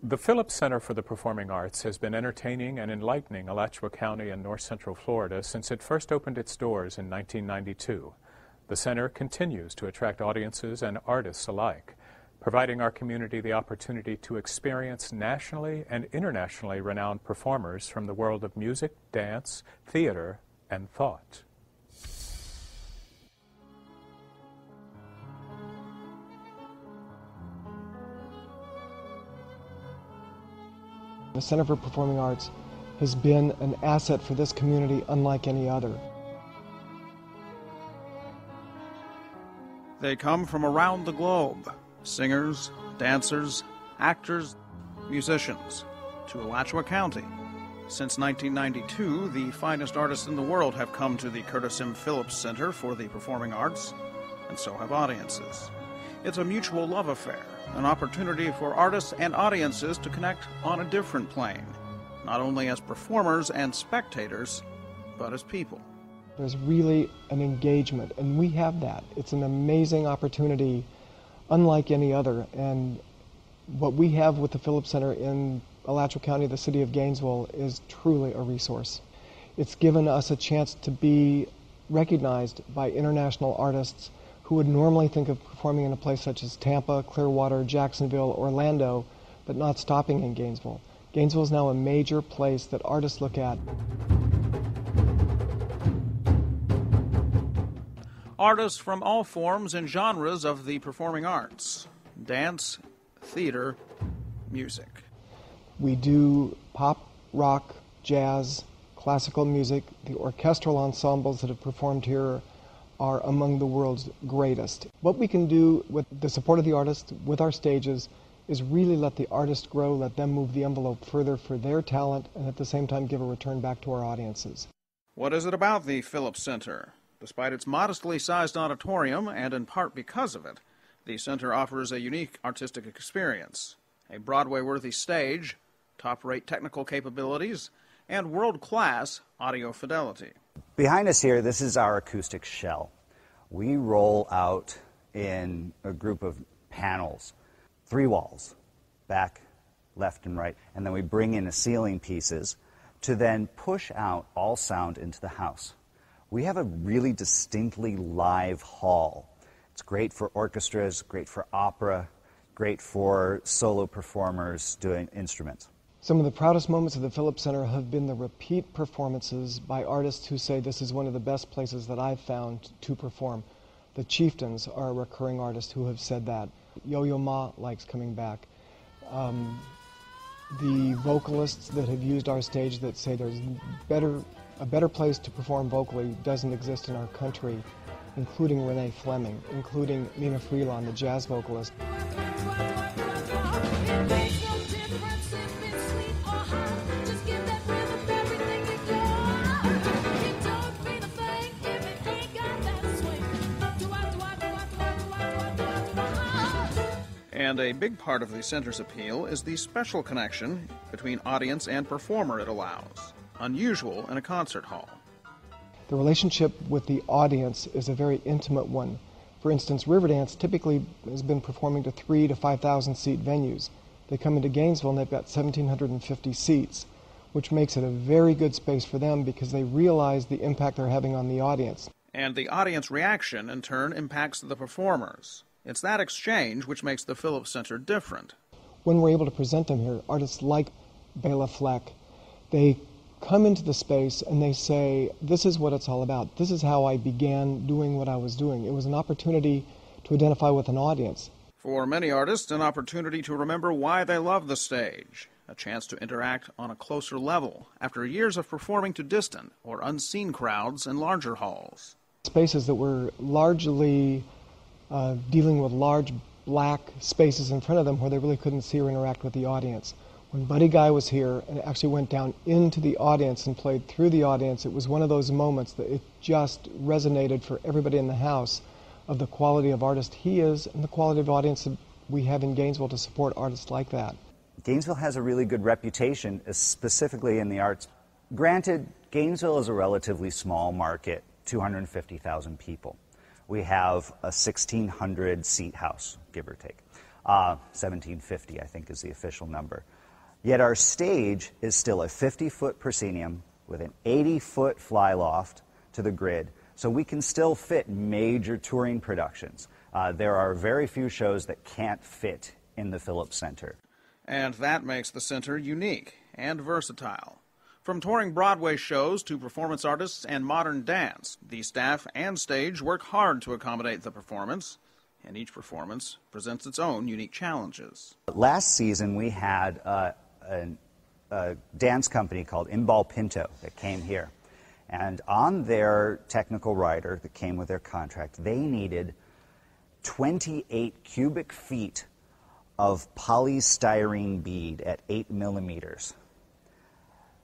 The Phillips Center for the Performing Arts has been entertaining and enlightening Alachua County in north central Florida since it first opened its doors in 1992. The center continues to attract audiences and artists alike, providing our community the opportunity to experience nationally and internationally renowned performers from the world of music, dance, theater, and thought. The Center for Performing Arts has been an asset for this community unlike any other. They come from around the globe, singers, dancers, actors, musicians, to Alachua County. Since 1992, the finest artists in the world have come to the Curtis M. Phillips Center for the Performing Arts, and so have audiences. It's a mutual love affair, an opportunity for artists and audiences to connect on a different plane, not only as performers and spectators, but as people. There's really an engagement, and we have that. It's an amazing opportunity, unlike any other, and what we have with the Phillips Center in Alachua County, the city of Gainesville, is truly a resource. It's given us a chance to be recognized by international artists who would normally think of performing in a place such as Tampa, Clearwater, Jacksonville, Orlando, but not stopping in Gainesville. Gainesville is now a major place that artists look at. Artists from all forms and genres of the performing arts: dance, theater, music. We do pop, rock, jazz, classical music. The orchestral ensembles that have performed here are among the world's greatest. What we can do with the support of the artists, with our stages, is really let the artists grow, let them move the envelope further for their talent, and at the same time give a return back to our audiences. What is it about the Phillips Center? Despite its modestly sized auditorium, and in part because of it, the center offers a unique artistic experience, a Broadway-worthy stage, top-rate technical capabilities, and world-class audio fidelity. Behind us here, this is our acoustic shell. We roll out in a group of panels, 3 walls, back, left, and right, and then we bring in the ceiling pieces to then push out all sound into the house. We have a really distinctly live hall. It's great for orchestras, great for opera, great for solo performers doing instruments. Some of the proudest moments of the Phillips Center have been the repeat performances by artists who say this is one of the best places that I've found to perform. The Chieftains are a recurring artist who have said that. Yo-Yo Ma likes coming back. The vocalists that have used our stage that say there's a better place to perform vocally doesn't exist in our country, including Renee Fleming, including Nina Freelon, the jazz vocalist. And a big part of the center's appeal is the special connection between audience and performer it allows, unusual in a concert hall. The relationship with the audience is a very intimate one. For instance, Riverdance typically has been performing to 3,000 to 5,000 seat venues. They come into Gainesville and they've got 1,750 seats, which makes it a very good space for them because they realize the impact they're having on the audience. And the audience reaction, in turn, impacts the performers. It's that exchange which makes the Phillips Center different. When we're able to present them here, artists like Bela Fleck, they come into the space and they say, this is what it's all about. This is how I began doing what I was doing. It was an opportunity to identify with an audience. For many artists, an opportunity to remember why they love the stage, a chance to interact on a closer level after years of performing to distant or unseen crowds in larger halls. Spaces that were largely dealing with large black spaces in front of them where they really couldn't see or interact with the audience. When Buddy Guy was here and actually went down into the audience and played through the audience, it was one of those moments that it just resonated for everybody in the house of the quality of artist he is and the quality of audience that we have in Gainesville to support artists like that. Gainesville has a really good reputation, specifically in the arts. Granted, Gainesville is a relatively small market, 250,000 people. We have a 1,600 seat house, give or take. 1750, I think, is the official number. Yet our stage is still a 50-foot proscenium with an 80-foot fly loft to the grid, so we can still fit major touring productions. There are very few shows that can't fit in the Phillips Center. And that makes the center unique and versatile. From touring Broadway shows to performance artists and modern dance, the staff and stage work hard to accommodate the performance, and each performance presents its own unique challenges. Last season we had a dance company called Imbal Pinto that came here. And on their technical rider that came with their contract, they needed 28 cubic feet of polystyrene bead at 8 millimeters.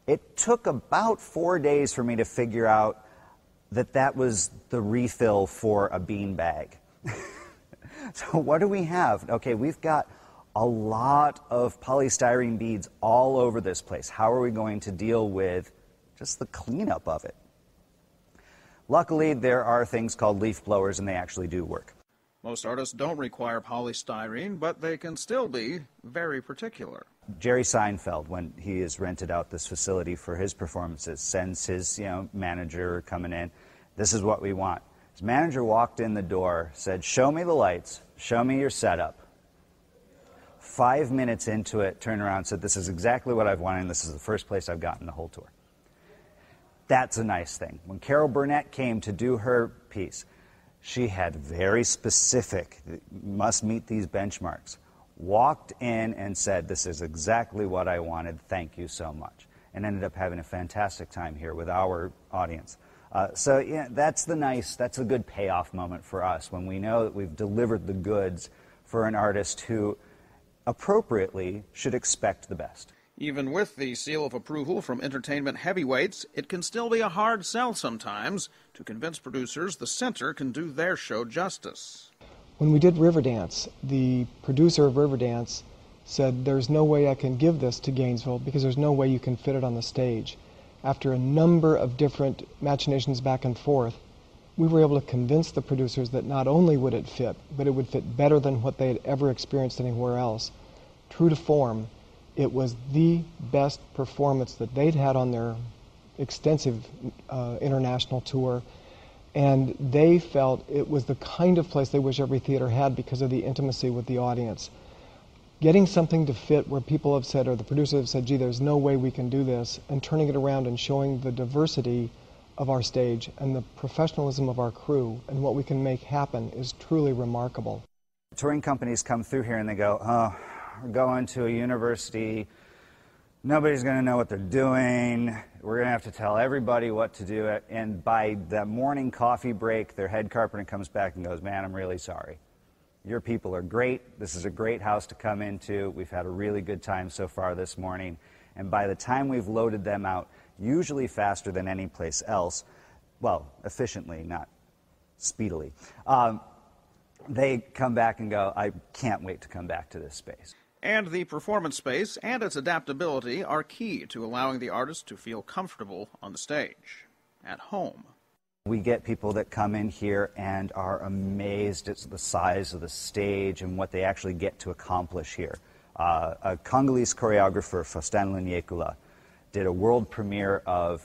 It took about 4 days for me to figure out that that was the refill for a bean bag. So what do we have? Okay, we've got a lot of polystyrene beads all over this place. How are we going to deal with just the cleanup of it? Luckily, there are things called leaf blowers, and they actually do work. Most artists don't require polystyrene, but they can still be very particular. Jerry Seinfeld, when he has rented out this facility for his performances, sends his manager coming in, this is what we want. His manager walked in the door, said, show me the lights, show me your setup. 5 minutes into it, turned around and said, this is exactly what I've wanted, and this is the first place I've gotten the whole tour. That's a nice thing. When Carol Burnett came to do her piece, she had very specific, must meet these benchmarks. Walked in and said, this is exactly what I wanted, thank you so much. And ended up having a fantastic time here with our audience. So yeah, that's a good payoff moment for us when we know that we've delivered the goods for an artist who appropriately should expect the best. Even with the seal of approval from entertainment heavyweights, it can still be a hard sell sometimes to convince producers the center can do their show justice. When we did Riverdance, the producer of Riverdance said, there's no way I can give this to Gainesville because there's no way you can fit it on the stage. After a number of different machinations back and forth, we were able to convince the producers that not only would it fit, but it would fit better than what they had ever experienced anywhere else. True to form, it was the best performance that they'd had on their extensive international tour, and they felt it was the kind of place they wish every theater had because of the intimacy with the audience. Getting something to fit where people have said, or the producers have said, gee, there's no way we can do this, and turning it around and showing the diversity of our stage and the professionalism of our crew and what we can make happen is truly remarkable. Touring companies come through here and they go, oh, we're going to a university, nobody's going to know what they're doing, we're going to have to tell everybody what to do, and by that morning coffee break, their head carpenter comes back and goes, man, I'm really sorry. Your people are great, this is a great house to come into, we've had a really good time so far this morning, and by the time we've loaded them out, usually faster than any place else, well, efficiently, not speedily, they come back and go, I can't wait to come back to this space. And the performance space and its adaptability are key to allowing the artist to feel comfortable on the stage, at home. We get people that come in here and are amazed at the size of the stage and what they actually get to accomplish here. A Congolese choreographer, Faustin Lanyekula, did a world premiere of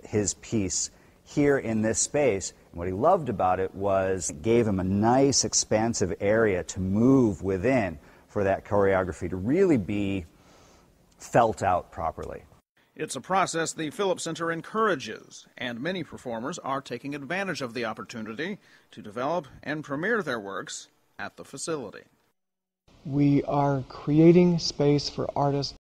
his piece here in this space. And what he loved about it was it gave him a nice expansive area to move within for that choreography to really be felt out properly. It's a process the Phillips Center encourages, and many performers are taking advantage of the opportunity to develop and premiere their works at the facility. We are creating space for artists